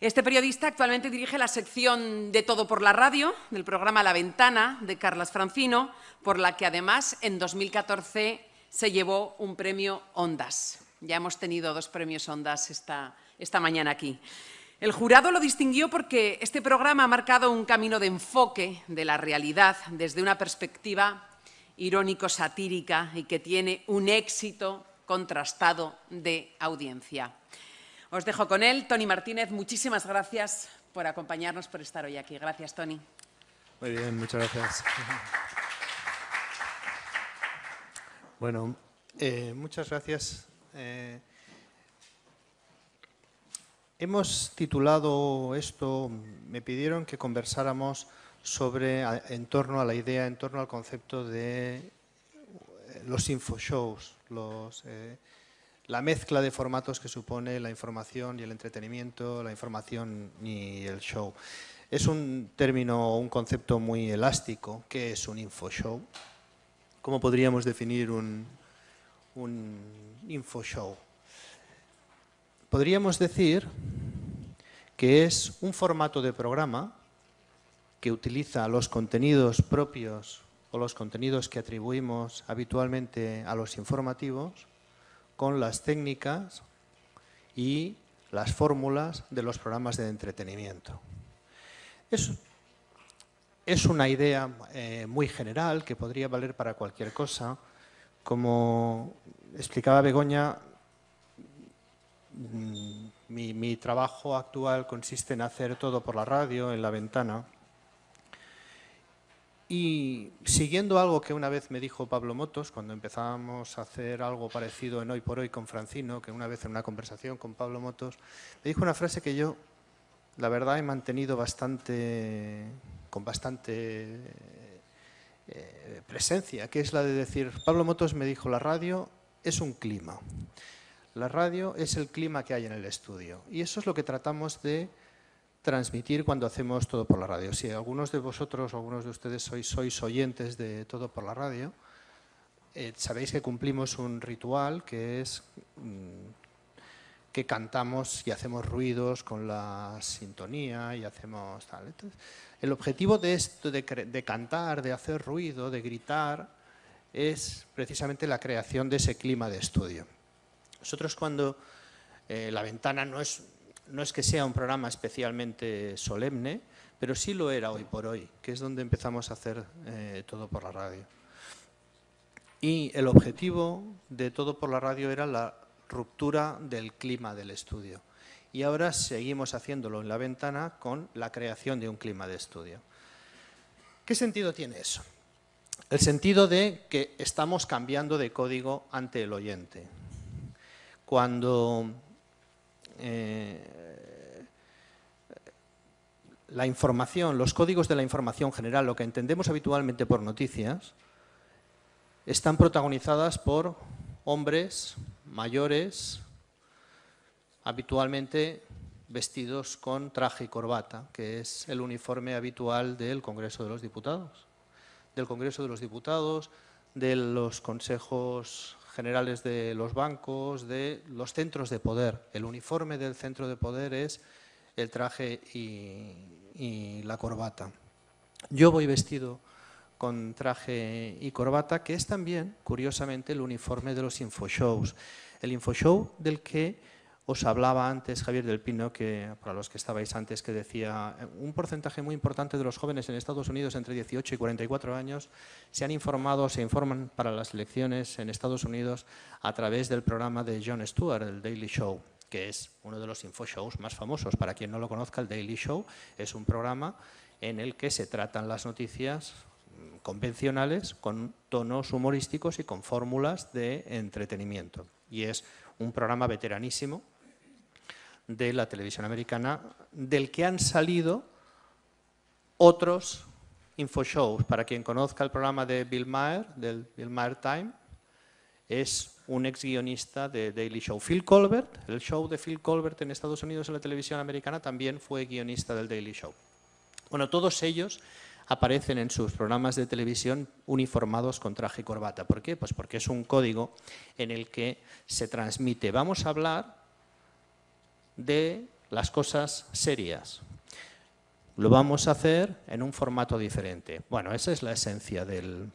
Este periodista actualmente dirige la sección de Todo por la Radio del programa La Ventana de Carlas Francino, por la que además en 2014 se llevó un premio Ondas. Ya hemos tenido 2 premios Ondas esta mañana aquí. El jurado lo distinguió porque este programa ha marcado un camino de enfoque de la realidad desde una perspectiva irónico-satírica y que tiene un éxito contrastado de audiencia. Os dejo con él. Toni Martínez, muchísimas gracias por acompañarnos, por estar hoy aquí. Gracias, Toni. Muy bien, muchas gracias. Bueno, muchas gracias. Hemos titulado esto, me pidieron que conversáramos sobre, en torno a la idea, en torno al concepto de los infoshows, la mezcla de formatos que supone la información y el entretenimiento, la información y el show. Es un término, un concepto muy elástico. ¿Qué es un infoshow? ¿Cómo podríamos definir un infoshow? Podríamos decir que es un formato de programa que utiliza los contenidos propios o los contenidos que atribuimos habitualmente a los informativos con las técnicas y las fórmulas de los programas de entretenimiento. Es una idea muy general que podría valer para cualquier cosa. Como explicaba Begoña, mi trabajo actual consiste en hacer todo por la radio, en La Ventana. Y siguiendo algo que una vez me dijo Pablo Motos, cuando empezábamos a hacer algo parecido en Hoy por Hoy con Francino, que una vez en una conversación con Pablo Motos, me dijo una frase que yo, la verdad, he mantenido con bastante presencia, que es la de decir, Pablo Motos me dijo, la radio es un clima. La radio es el clima que hay en el estudio. Y eso es lo que tratamos de transmitir cuando hacemos Todo por la Radio. Si algunos de vosotros o algunos de ustedes sois oyentes de Todo por la Radio, sabéis que cumplimos un ritual que es que cantamos y hacemos ruidos con la sintonía y hacemos tal. Entonces, el objetivo de esto, de cantar, de hacer ruido, de gritar, es precisamente la creación de ese clima de estudio. Nosotros cuando La Ventana no es que sea un programa especialmente solemne, pero sí lo era Hoy por Hoy, que es donde empezamos a hacer Todo por la Radio. Y el objetivo de Todo por la Radio era la ruptura del clima del estudio. Y ahora seguimos haciéndolo en La Ventana con la creación de un clima de estudio. ¿Qué sentido tiene eso? El sentido de que estamos cambiando de código ante el oyente. Cuando la información, los códigos de la información general, lo que entendemos habitualmente por noticias, están protagonizadas por hombres mayores, habitualmente vestidos con traje y corbata, que es el uniforme habitual del Congreso de los Diputados. Del Congreso de los Diputados, de los consejos generales de los bancos, de los centros de poder. El uniforme del centro de poder es el traje y la corbata. Yo voy vestido con traje y corbata, que es también, curiosamente, el uniforme de los infoshows. El infoshow del que os hablaba antes Javier del Pino, que para los que estabais antes, que decía un porcentaje muy importante de los jóvenes en Estados Unidos entre 18 y 44 años se informan para las elecciones en Estados Unidos a través del programa de Jon Stewart, el Daily Show, que es uno de los infoshows más famosos. Para quien no lo conozca, el Daily Show es un programa en el que se tratan las noticias convencionales con tonos humorísticos y con fórmulas de entretenimiento. Y es un programa veteranísimo de la televisión americana, del que han salido otros infoshows. Para quien conozca el programa de Bill Maher, del Bill Maher Time, es un ex guionista de Daily Show. Phil Colbert, el show de Phil Colbert en Estados Unidos en la televisión americana, también fue guionista del Daily Show. Bueno, todos ellos aparecen en sus programas de televisión uniformados con traje y corbata. ¿Por qué? Pues porque es un código en el que se transmite. Vamos a hablar de las cosas serias. Lo vamos a hacer en un formato diferente. Bueno, esa es la esencia del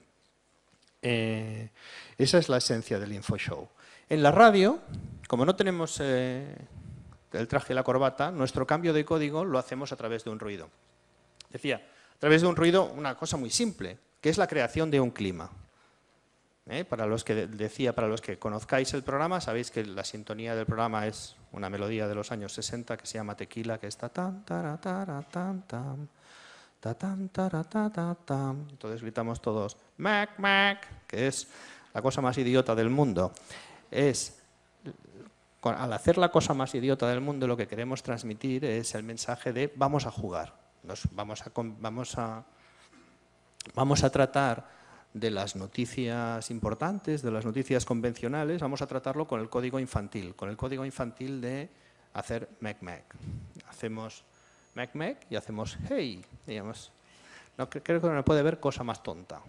InfoShow. En la radio, como no tenemos el traje y la corbata, nuestro cambio de código lo hacemos a través de un ruido. Decía, a través de un ruido, una cosa muy simple, que es la creación de un clima. Para los que conozcáis el programa, sabéis que la sintonía del programa es una melodía de los años 60 que se llama Tequila, que está tan, tara, tara, tan, tan, ta, tan, tara, ta, ta, tan. Entonces gritamos todos, Mac, Mac, que es la cosa más idiota del mundo. Al hacer la cosa más idiota del mundo, lo que queremos transmitir es el mensaje de vamos a jugar, vamos a tratar de las noticias importantes, de las noticias convencionales, vamos a tratarlo con el código infantil de hacer Mac Mac. Hacemos Mac Mac y hacemos hey, digamos. No, creo que no puede haber cosa más tonta.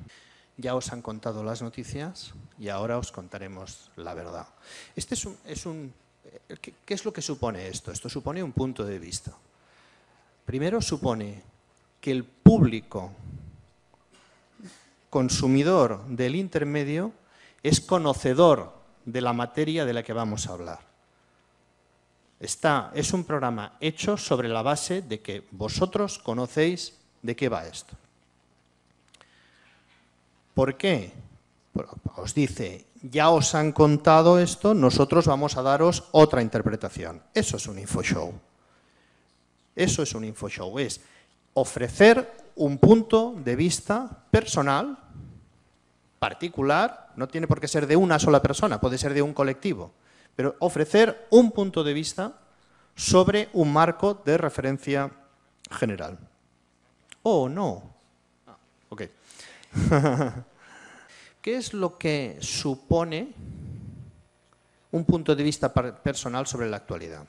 Ya os han contado las noticias y ahora os contaremos la verdad. ¿Qué es lo que supone esto? Esto supone un punto de vista. Primero supone que el público consumidor del intermedio es conocedor de la materia de la que vamos a hablar. Es un programa hecho sobre la base de que vosotros conocéis de qué va esto. ¿Por qué? Os dice, ya os han contado esto, nosotros vamos a daros otra interpretación. Eso es un InfoShow. Eso es un InfoShow, es ofrecer un punto de vista personal, particular, no tiene por qué ser de una sola persona, puede ser de un colectivo, pero ofrecer un punto de vista sobre un marco de referencia general. Oh, no. Ok. ¿Qué es lo que supone un punto de vista personal sobre la actualidad?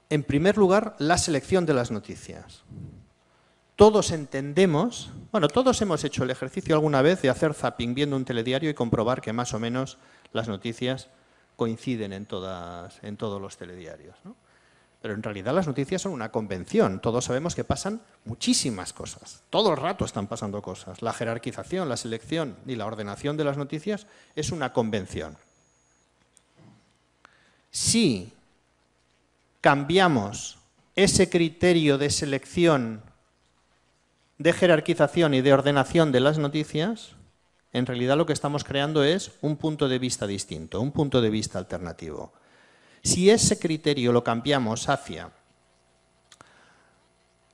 En primer lugar, la selección de las noticias. Todos entendemos, bueno, todos hemos hecho el ejercicio alguna vez de hacer zapping viendo un telediario y comprobar que más o menos las noticias coinciden en todos los telediarios, ¿no? Pero en realidad las noticias son una convención. Todos sabemos que pasan muchísimas cosas. Todo el rato están pasando cosas. La jerarquización, la selección y la ordenación de las noticias es una convención. Si cambiamos ese criterio de selección, de jerarquización y de ordenación de las noticias, en realidad lo que estamos creando es un punto de vista distinto, un punto de vista alternativo. Si ese criterio lo cambiamos hacia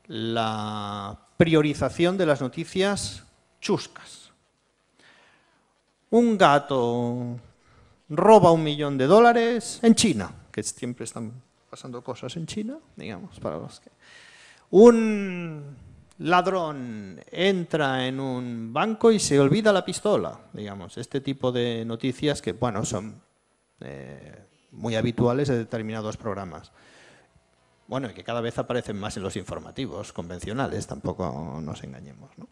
la priorización de las noticias chuscas, un gato roba $1 millón en China, que siempre están pasando cosas en China, digamos, para los que... Un ladrón entra en un banco y se olvida la pistola, digamos, este tipo de noticias que, bueno, son muy habituales de determinados programas. Bueno, y que cada vez aparecen más en los informativos convencionales, tampoco nos engañemos, ¿no?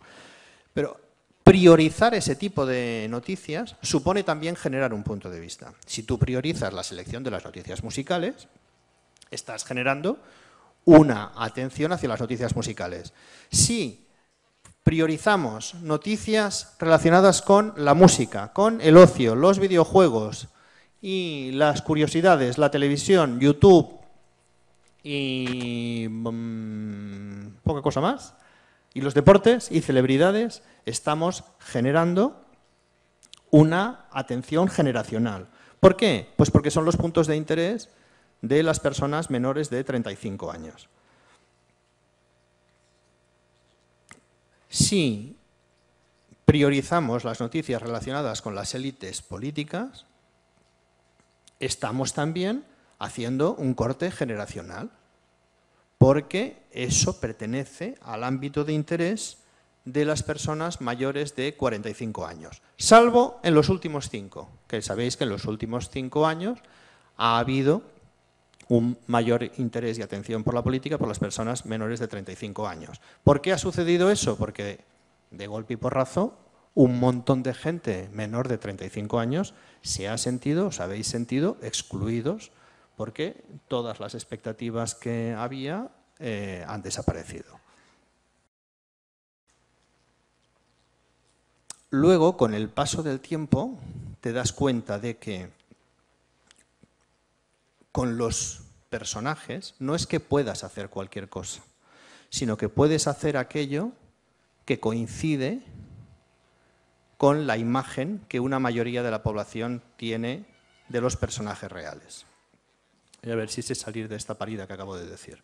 Pero priorizar ese tipo de noticias supone también generar un punto de vista. Si tú priorizas la selección de las noticias musicales, estás generando una atención hacia las noticias musicales. Si priorizamos noticias relacionadas con la música, con el ocio, los videojuegos y las curiosidades, la televisión, YouTube y poca cosa más, y los deportes y celebridades, estamos generando una atención generacional. ¿Por qué? Pues porque son los puntos de interés de las personas menores de 35 años. Si priorizamos las noticias relacionadas con las élites políticas, estamos también haciendo un corte generacional, porque eso pertenece al ámbito de interés de las personas mayores de 45 años, salvo en los últimos 5, que sabéis que en los últimos 5 años ha habido un mayor interés y atención por la política por las personas menores de 35 años. ¿Por qué ha sucedido eso? Porque de golpe y porrazo un montón de gente menor de 35 años se ha sentido, os habéis sentido excluidos porque todas las expectativas que había han desaparecido. Luego, con el paso del tiempo, te das cuenta de que con los personajes no es que puedas hacer cualquier cosa, sino que puedes hacer aquello que coincide con la imagen que una mayoría de la población tiene de los personajes reales. Voy a ver si sé salir de esta parida que acabo de decir.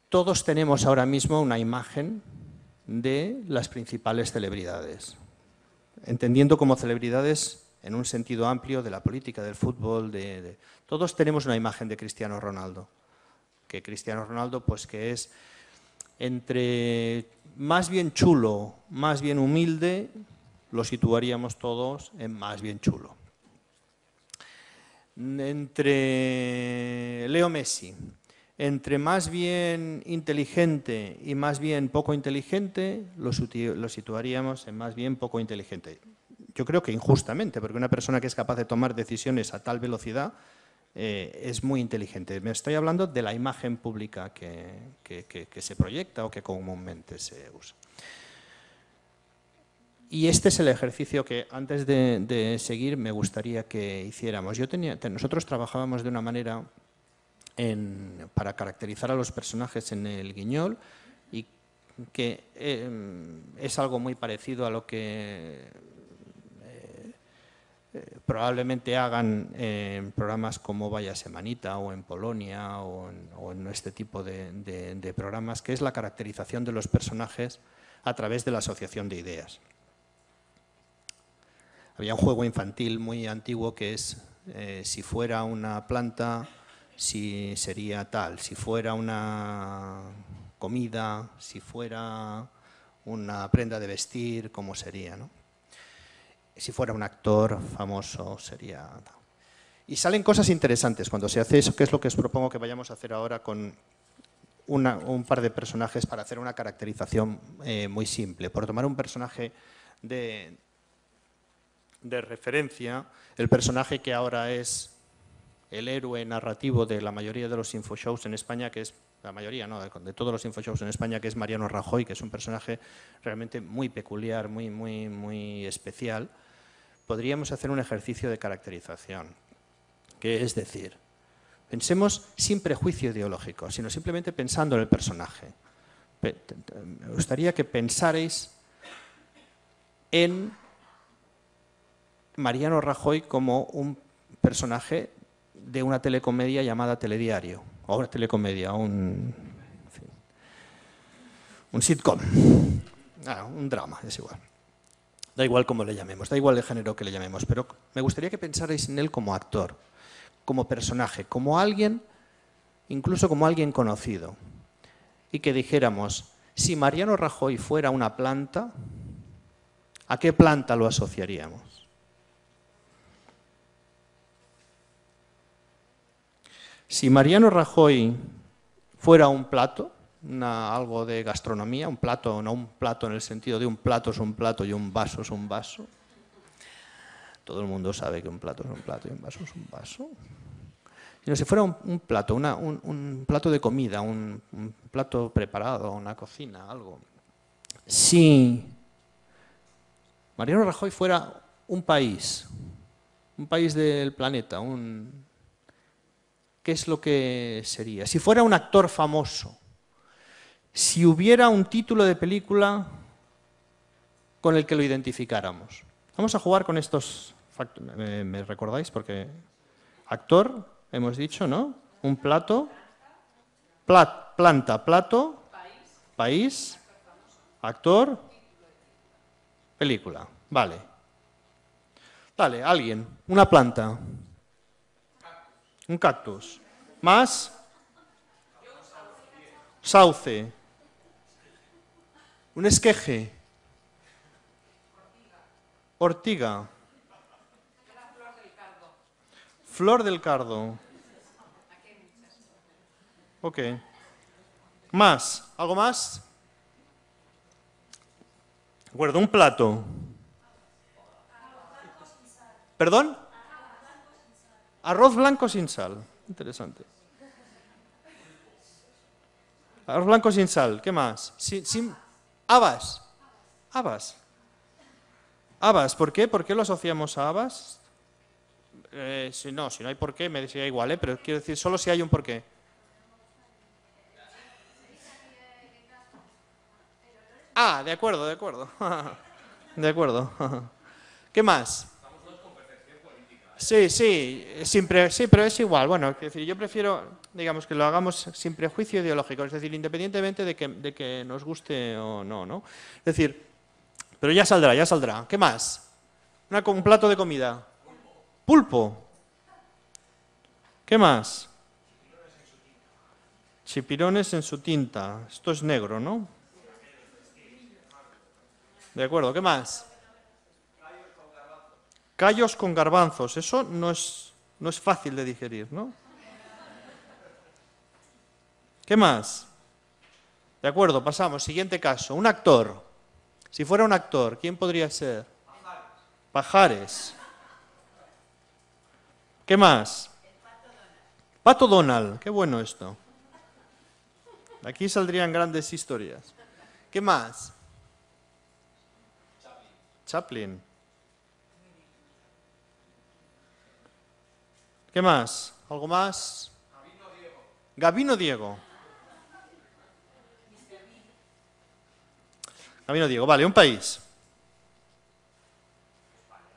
Todos tenemos ahora mismo una imagen de las principales celebridades, entendiendo como celebridades en un sentido amplio de la política, del fútbol, todos tenemos una imagen de Cristiano Ronaldo, que Cristiano Ronaldo pues que es entre más bien chulo, más bien humilde, lo situaríamos todos en más bien chulo. Entre Leo Messi, entre más bien inteligente y más bien poco inteligente, lo situaríamos en más bien poco inteligente. Yo creo que injustamente, porque una persona que es capaz de tomar decisiones a tal velocidad es muy inteligente. Me estoy hablando de la imagen pública que se proyecta o que comúnmente se usa. Y este es el ejercicio que antes de seguir me gustaría que hiciéramos. Nosotros trabajábamos de una manera para caracterizar a los personajes en el Guiñol y que es algo muy parecido a lo que probablemente hagan en programas como Vaya Semanita o en Polonia o en este tipo de programas, que es la caracterización de los personajes a través de la asociación de ideas. Había un juego infantil muy antiguo que es si fuera una planta, si sería tal, si fuera una comida, si fuera una prenda de vestir, ¿cómo sería, no? Si fuera un actor famoso, sería... Y salen cosas interesantes cuando se hace eso, que es lo que os propongo que vayamos a hacer ahora con un par de personajes para hacer una caracterización muy simple. Por tomar un personaje de referencia, el personaje que ahora es el héroe narrativo de la mayoría de los infoshows en España, que es la mayoría, no, de todos los infoshows en España, que es Mariano Rajoy, que es un personaje realmente muy peculiar, muy especial. Podríamos hacer un ejercicio de caracterización, que es decir, pensemos sin prejuicio ideológico, sino simplemente pensando en el personaje. Me gustaría que pensarais en Mariano Rajoy como un personaje de una telecomedia llamada Telediario, o una telecomedia, un sitcom, un drama, es igual. Da igual cómo le llamemos, da igual el género que le llamemos, pero me gustaría que pensarais en él como actor, como personaje, como alguien, incluso como alguien conocido, y que dijéramos, si Mariano Rajoy fuera una planta, ¿a qué planta lo asociaríamos? Si Mariano Rajoy fuera un plato, algo de gastronomía, un plato, no un plato en el sentido de un plato es un plato y un vaso es un vaso. Todo el mundo sabe que un plato es un plato y un vaso es un vaso. Sino si fuera un plato, un plato de comida, un plato preparado, una cocina, algo. Si Mariano Rajoy fuera un país del planeta, ¿qué es lo que sería? Si fuera un actor famoso, si hubiera un título de película con el que lo identificáramos. Vamos a jugar con estos factores. ¿Me recordáis? Porque actor, hemos dicho, ¿no? Un plato, planta, plato, país, actor, película. Vale. Dale, alguien. Una planta. Un cactus. Más. Sauce. Un esqueje. Ortiga. Flor del cardo. Ok. Más. ¿Algo más? De acuerdo, un plato. ¿Perdón? Arroz blanco sin sal. Interesante. Arroz blanco sin sal. ¿Qué más? Habas. Habas. Habas. ¿Por qué? ¿Por qué lo asociamos a habas? Si no hay por qué, me decía igual, pero quiero decir, solo si hay un por qué. Ah, de acuerdo, de acuerdo. De acuerdo. ¿Qué más? Sí, pero es igual. Bueno, es decir, yo prefiero, digamos, que lo hagamos sin prejuicio ideológico, es decir, independientemente de que nos guste o no, ¿no? Es decir, pero ya saldrá, ya saldrá. ¿Qué más? Un plato de comida. Pulpo. ¿Qué más? Chipirones en su tinta. Esto es negro, ¿no? De acuerdo, ¿qué más? Callos con garbanzos. Eso no es fácil de digerir, ¿no? ¿Qué más? De acuerdo, pasamos. Siguiente caso. Un actor. Si fuera un actor, ¿quién podría ser? Pajares. ¿Qué más? Pato Donald. Qué bueno esto. Aquí saldrían grandes historias. ¿Qué más? Chaplin. ¿Qué más? ¿Algo más? Gabino Diego. Gabino Diego. Vale, un país.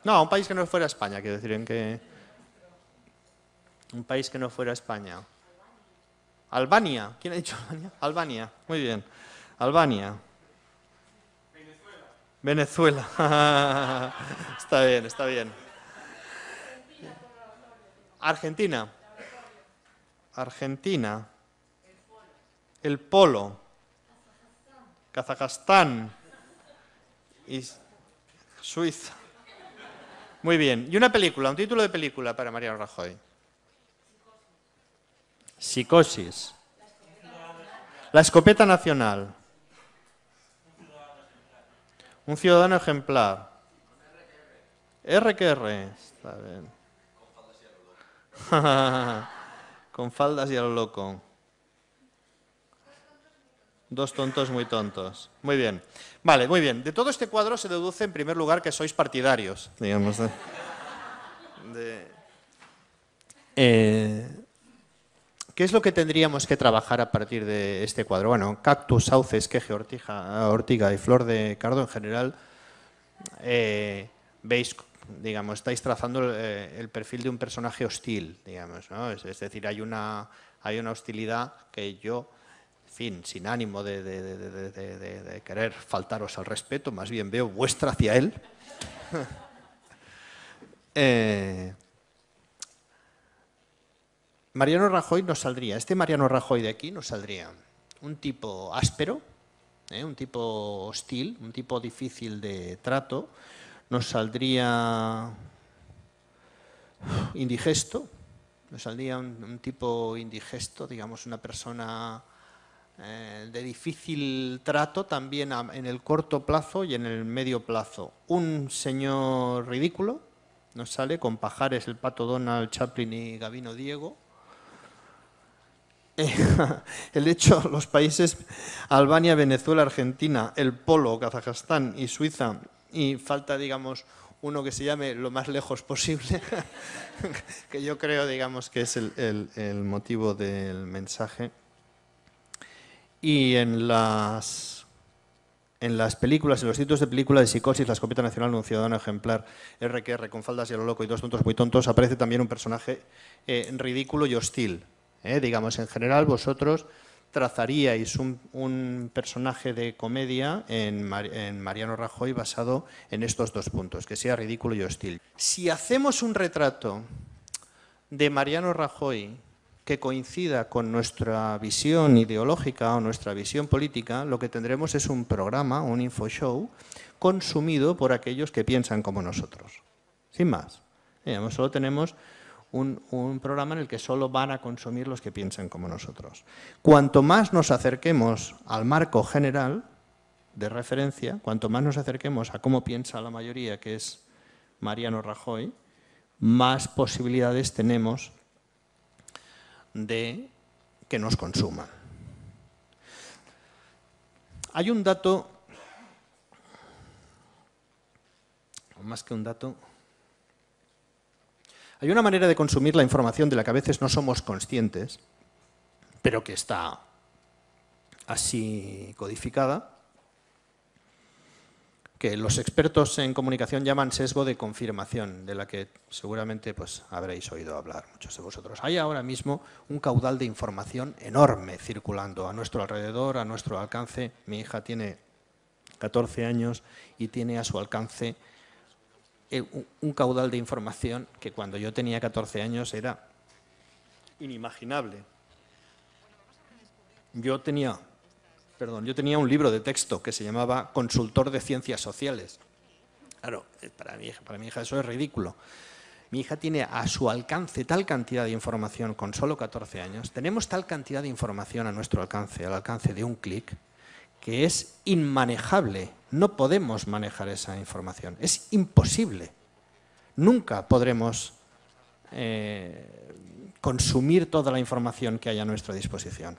No, un país que no fuera España, quiero decir, un país que no fuera España. Albania. ¿Quién ha dicho Albania? Albania. Muy bien. Albania. Venezuela. Está bien, está bien. Argentina. Argentina. El Polo. Kazajstán. Y Suiza. Muy bien. Y una película, un título de película para Mariano Rajoy. Psicosis. La escopeta nacional. Un ciudadano ejemplar. RQR. Está bien. Con faldas y a lo loco. Dos tontos muy tontos. Muy bien. Vale, muy bien. De todo este cuadro se deduce en primer lugar que sois partidarios, digamos. ¿Qué es lo que tendríamos que trabajar a partir de este cuadro? Bueno, cactus, sauce, esqueje, ortiga y flor de cardo en general, veis, digamos, estáis trazando el perfil de un personaje hostil, digamos, ¿no? Es decir, hay una hostilidad que yo, en fin, sin ánimo de querer faltaros al respeto, más bien veo vuestra hacia él. Mariano Rajoy nos saldría, este Mariano Rajoy de aquí nos saldría un tipo áspero, un tipo hostil, un tipo difícil de trato, nos saldría indigesto, nos saldría un tipo indigesto, digamos una persona de difícil trato también en el corto plazo y en el medio plazo. Un señor ridículo, nos sale con Pajares, el Pato Donald, Chaplin y Gabino Diego. El hecho, los países Albania, Venezuela, Argentina, el Polo, Kazajstán y Suiza, y falta, digamos, uno que se llame lo más lejos posible, que yo creo, digamos, que es el motivo del mensaje. Y en las películas, en los títulos de película de Psicosis, La escopeta nacional, un ciudadano ejemplar, RQR, con faldas y a lo loco y dos tontos muy tontos, aparece también un personaje ridículo y hostil. Digamos, en general, vosotros trazaríais un personaje de comedia en Mariano Rajoy basado en estos dos puntos, que sea ridículo y hostil. Si hacemos un retrato de Mariano Rajoy que coincida con nuestra visión ideológica o nuestra visión política, lo que tendremos es un programa, un infoshow, consumido por aquellos que piensan como nosotros. Sin más. Digamos, solo tenemos un programa en el que solo van a consumir los que piensan como nosotros. Cuanto más nos acerquemos al marco general de referencia, cuanto más nos acerquemos a cómo piensa la mayoría, que es Mariano Rajoy, más posibilidades tenemos de que nos consuman. Hay un dato, o más que un dato, hay una manera de consumir la información de la que a veces no somos conscientes, pero que está así codificada, que los expertos en comunicación llaman sesgo de confirmación, de la que seguramente pues, habréis oído hablar muchos de vosotros. Hay ahora mismo un caudal de información enorme circulando a nuestro alrededor, a nuestro alcance. Mi hija tiene 14 años y tiene a su alcance un caudal de información que cuando yo tenía 14 años era inimaginable. Yo tenía un libro de texto que se llamaba Consultor de Ciencias Sociales. Claro, para mi hija eso es ridículo. Mi hija tiene a su alcance tal cantidad de información con solo 14 años. Tenemos tal cantidad de información a nuestro alcance, al alcance de un clic, que es inmanejable. No podemos manejar esa información. Es imposible. Nunca podremos consumir toda la información que hay a nuestra disposición.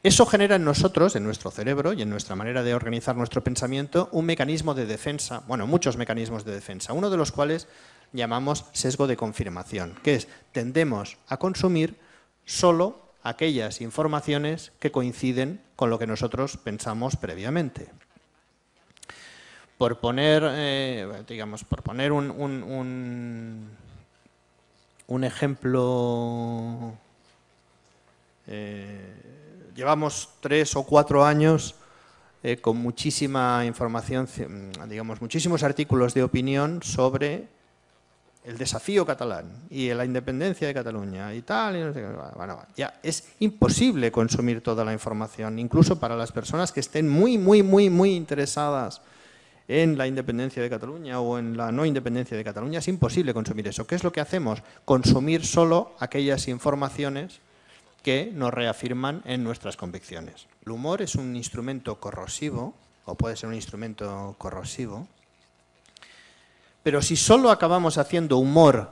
Eso genera en nosotros, en nuestro cerebro y en nuestra manera de organizar nuestro pensamiento, un mecanismo de defensa, bueno, muchos mecanismos de defensa, uno de los cuales llamamos sesgo de confirmación, que es tendemos a consumir solo aquellas informaciones que coinciden con lo que nosotros pensamos previamente. Por poner, un ejemplo, llevamos 3 o 4 años con muchísima información, digamos, muchísimos artículos de opinión sobre el desafío catalán y la independencia de Cataluña y tal. Y no sé qué. Bueno, ya es imposible consumir toda la información, incluso para las personas que estén muy interesadas en la independencia de Cataluña o en la no independencia de Cataluña. Es imposible consumir eso. ¿Qué es lo que hacemos? Consumir solo aquellas informaciones que nos reafirman en nuestras convicciones. El humor es un instrumento corrosivo, o puede ser un instrumento corrosivo, pero si solo acabamos haciendo humor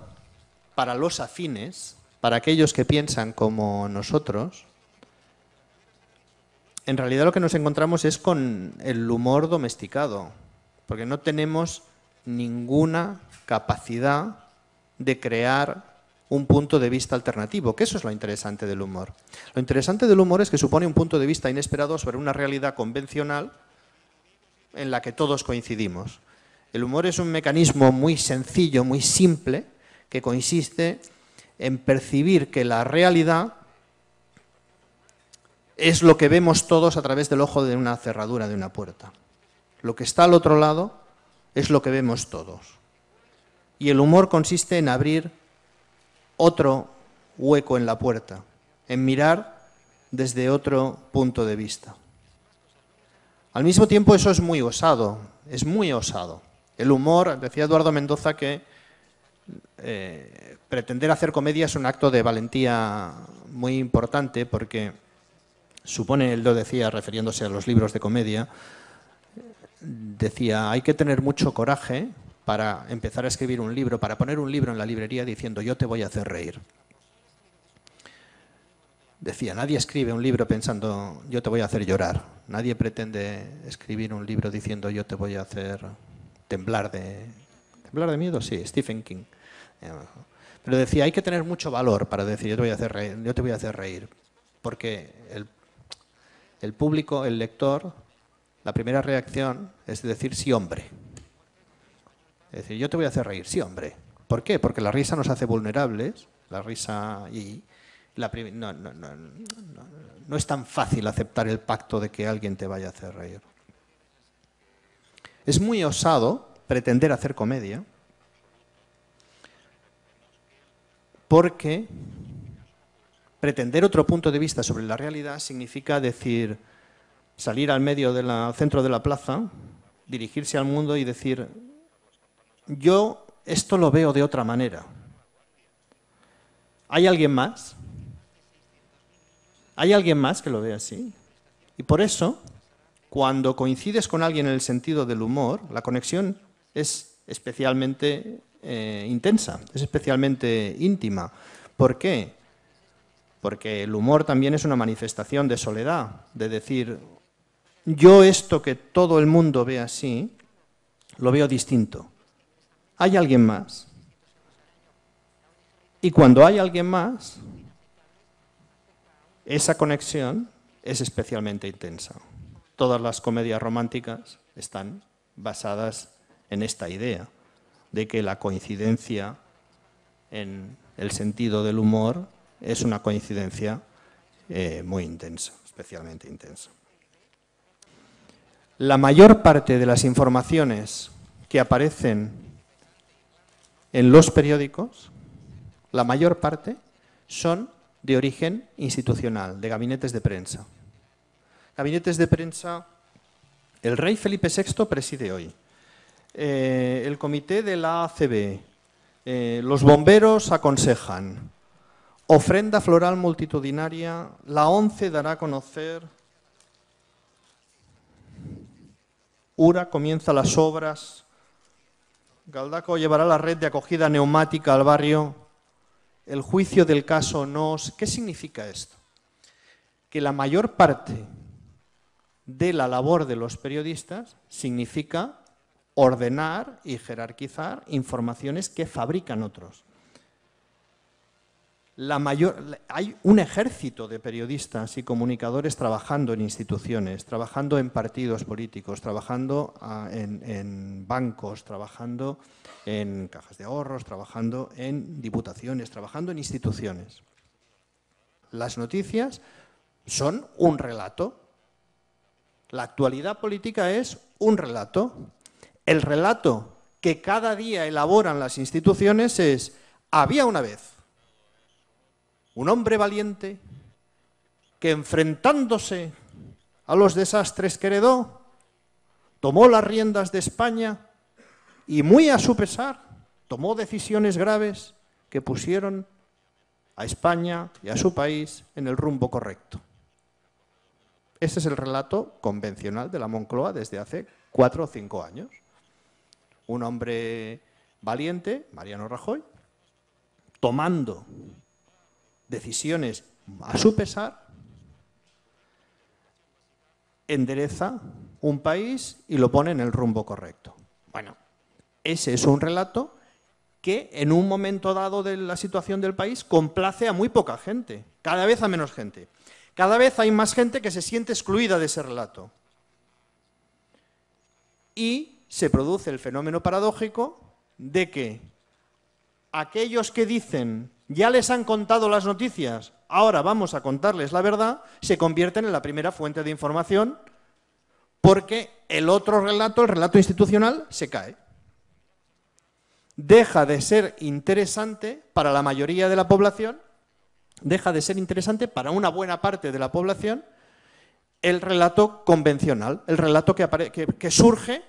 para los afines, para aquellos que piensan como nosotros, en realidad lo que nos encontramos es con el humor domesticado, porque no tenemos ninguna capacidad de crear un punto de vista alternativo, que eso es lo interesante del humor. Lo interesante del humor es que supone un punto de vista inesperado sobre una realidad convencional en la que todos coincidimos. El humor es un mecanismo muy sencillo, muy simple, que consiste en percibir que la realidad es lo que vemos todos a través del ojo de una cerradura de una puerta. Lo que está al otro lado es lo que vemos todos. Y el humor consiste en abrir otro hueco en la puerta, en mirar desde otro punto de vista. Al mismo tiempo eso es muy osado, es muy osado. El humor, decía Eduardo Mendoza que pretender hacer comedia es un acto de valentía muy importante porque supone, él lo decía refiriéndose a los libros de comedia, decía, hay que tener mucho coraje para empezar a escribir un libro, para poner un libro en la librería diciendo yo te voy a hacer reír. Decía, nadie escribe un libro pensando yo te voy a hacer llorar. Nadie pretende escribir un libro diciendo yo te voy a hacer temblar de miedo, sí, Stephen King. Pero decía, hay que tener mucho valor para decir yo te voy a hacer reír. Porque el público, el lector, la primera reacción es decir sí, hombre. Es decir, yo te voy a hacer reír, sí, hombre. ¿Por qué? Porque la risa nos hace vulnerables, la risa y no es tan fácil aceptar el pacto de que alguien te vaya a hacer reír. Es muy osado pretender hacer comedia porque pretender otro punto de vista sobre la realidad significa decir, salir al medio del centro de la plaza, dirigirse al mundo y decir, yo esto lo veo de otra manera. ¿Hay alguien más? ¿Hay alguien más que lo ve así? Y por eso, cuando coincides con alguien en el sentido del humor, la conexión es especialmente intensa, es especialmente íntima. ¿Por qué? Porque el humor también es una manifestación de soledad, de decir, yo esto que todo el mundo ve así, lo veo distinto. ¿Hay alguien más? Y cuando hay alguien más, esa conexión es especialmente intensa. Todas las comedias románticas están basadas en esta idea de que la coincidencia en el sentido del humor es una coincidencia muy intensa, especialmente intensa. La mayor parte de las informaciones que aparecen en los periódicos, la mayor parte son de origen institucional, de gabinetes de prensa. Gabinetes de prensa, el rey Felipe VI preside hoy, el comité de la ACB, los bomberos aconsejan, ofrenda floral multitudinaria, la ONCE dará a conocer, URA comienza las obras, Galdaco llevará la red de acogida neumática al barrio, el juicio del caso NOS. ¿Qué significa esto? Que la mayor parte de la labor de los periodistas significa ordenar y jerarquizar informaciones que fabrican otros. Hay un ejército de periodistas y comunicadores trabajando en instituciones, trabajando en partidos políticos, trabajando en bancos, trabajando en cajas de ahorros, trabajando en diputaciones, trabajando en instituciones. Las noticias son un relato. La actualidad política es un relato. El relato que cada día elaboran las instituciones es: había una vez un hombre valiente que, enfrentándose a los desastres que heredó, tomó las riendas de España y, muy a su pesar, tomó decisiones graves que pusieron a España y a su país en el rumbo correcto. Ese es el relato convencional de la Moncloa desde hace 4 o 5 años. Un hombre valiente, Mariano Rajoy, tomando decisiones a su pesar, endereza un país y lo pone en el rumbo correcto. Bueno, ese es un relato que en un momento dado de la situación del país complace a muy poca gente, cada vez a menos gente. Cada vez hay más gente que se siente excluida de ese relato. Y se produce el fenómeno paradójico de que aquellos que dicen ya les han contado las noticias, ahora vamos a contarles la verdad, se convierten en la primera fuente de información porque el otro relato, el relato institucional, se cae. Deja de ser interesante para la mayoría de la población, deja de ser interesante para una buena parte de la población el relato convencional, el relato que surge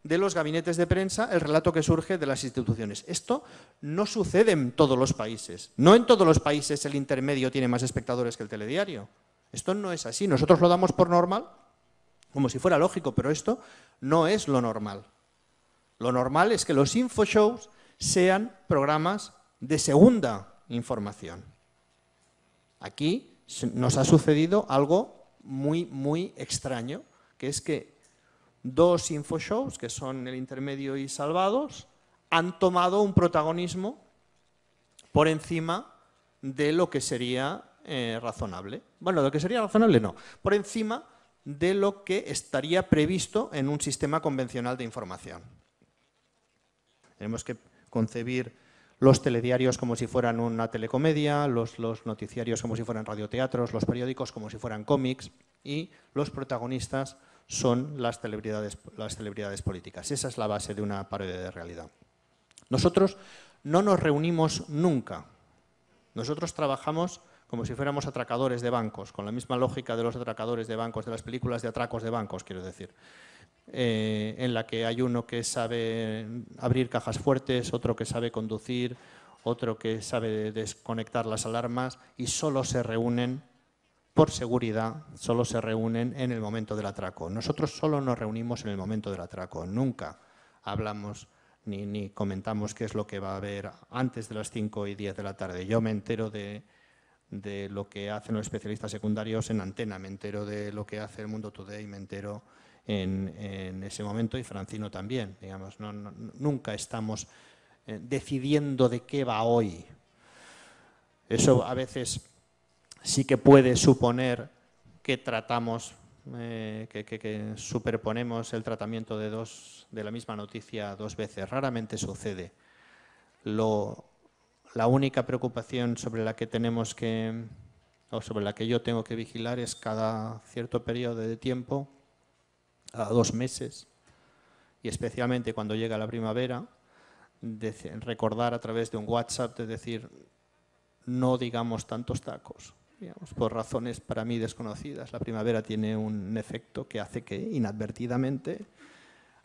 de los gabinetes de prensa, el relato que surge de las instituciones. Esto no sucede en todos los países. No en todos los países el intermedio tiene más espectadores que el telediario. Esto no es así. Nosotros lo damos por normal, como si fuera lógico, pero esto no es lo normal. Lo normal es que los infoshows sean programas de segunda información. Aquí nos ha sucedido algo muy, muy extraño, que es que 2 infoshows, que son El Intermedio y Salvados, han tomado un protagonismo por encima de lo que sería razonable. Bueno, lo que sería razonable no, por encima de lo que estaría previsto en un sistema convencional de información. Tenemos que concebir los telediarios como si fueran una telecomedia, los noticiarios como si fueran radioteatros, los periódicos como si fueran cómics, y los protagonistas son las celebridades políticas. Esa es la base de una parodia de realidad. Nosotros no nos reunimos nunca. Nosotros trabajamos como si fuéramos atracadores de bancos, con la misma lógica de los atracadores de bancos, de las películas de atracos de bancos, quiero decir. En la que hay uno que sabe abrir cajas fuertes, otro que sabe conducir, otro que sabe desconectar las alarmas, y solo se reúnen por seguridad, solo se reúnen en el momento del atraco. Nosotros solo nos reunimos en el momento del atraco, nunca hablamos ni comentamos qué es lo que va a haber antes de las 5 y 10 de la tarde. Yo me entero de lo que hacen los especialistas secundarios en Antena, me entero de lo que hace el Mundo Today, me entero en ese momento, y Francino también, digamos. Nunca estamos decidiendo de qué va hoy. Eso a veces sí que puede suponer que tratamos, que superponemos el tratamiento de la misma noticia 2 veces. Raramente sucede. La única preocupación sobre la que tenemos o sobre la que yo tengo que vigilar es cada cierto periodo de tiempo, a 2 meses, y especialmente cuando llega la primavera, recordar a través de un WhatsApp de decir, no digamos tantos tacos, digamos, por razones para mí desconocidas. La primavera tiene un efecto que hace que inadvertidamente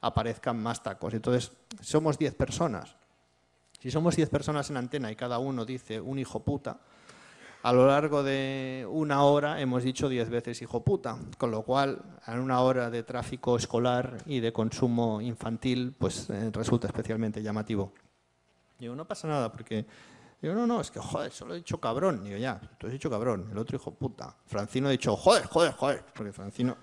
aparezcan más tacos. Entonces, somos 10 personas. Si somos 10 personas en Antena y cada uno dice un hijo puta, a lo largo de 1 hora hemos dicho 10 veces hijo puta, con lo cual en 1 hora de tráfico escolar y de consumo infantil pues resulta especialmente llamativo. Digo, no pasa nada porque... Digo, no, es que joder, solo he dicho cabrón. Digo, ya, tú has dicho cabrón, el otro hijo puta. Francino ha dicho joder, porque Francino...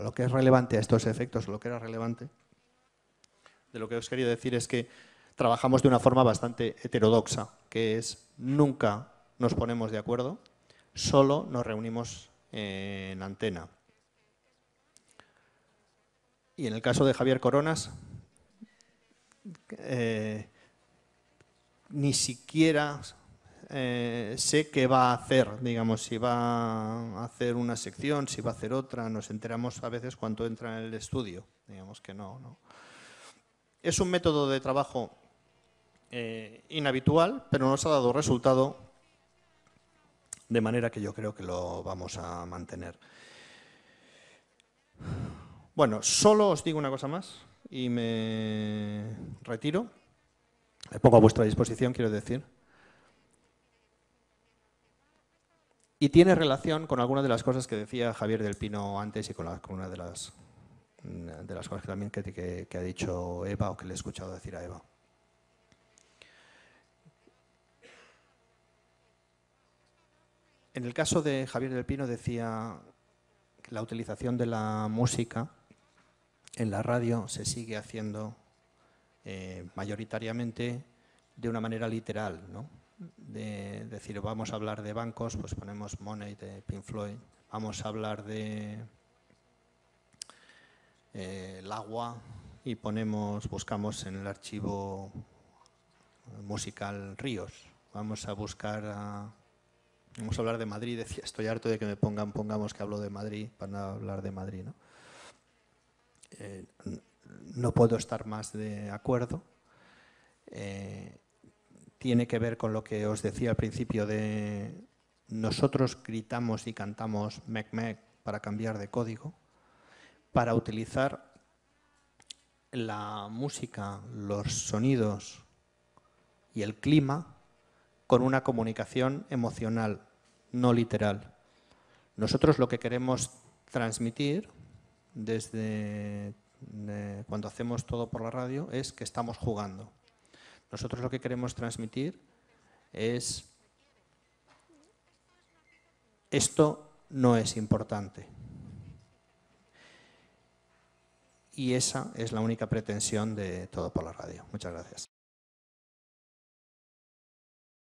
lo que es relevante a estos efectos, lo que era relevante, de lo que os quería decir es que trabajamos de una forma bastante heterodoxa, que es nunca nos ponemos de acuerdo, solo nos reunimos en Antena. Y en el caso de Javier Coronas, ni siquiera sé qué va a hacer, digamos, si va a hacer una sección, si va a hacer otra, nos enteramos a veces cuando entra en el estudio, digamos que no. Es un método de trabajo inhabitual, pero nos ha dado resultado, de manera que yo creo que lo vamos a mantener. Bueno, solo os digo una cosa más y me retiro. Me pongo a vuestra disposición, quiero decir. Y tiene relación con algunas de las cosas que decía Javier del Pino antes y con una de las cosas que también que ha dicho Eva o que le he escuchado decir a Eva. En el caso de Javier del Pino decía que la utilización de la música en la radio se sigue haciendo mayoritariamente de una manera literal, ¿no? De decir, vamos a hablar de bancos, pues ponemos Money de Pink Floyd, vamos a hablar de el agua y buscamos en el archivo musical Ríos, vamos a hablar de Madrid, decía, estoy harto de que me pongamos que hablo de Madrid para hablar de Madrid, ¿no? No puedo estar más de acuerdo. Tiene que ver con lo que os decía al principio de nosotros gritamos y cantamos mec mec para cambiar de código, para utilizar la música, los sonidos y el clima con una comunicación emocional, no literal. Nosotros lo que queremos transmitir desde cuando hacemos todo por la radio es que estamos jugando. Nosotros lo que queremos transmitir es esto no es importante. Y esa es la única pretensión de todo por la radio. Muchas gracias.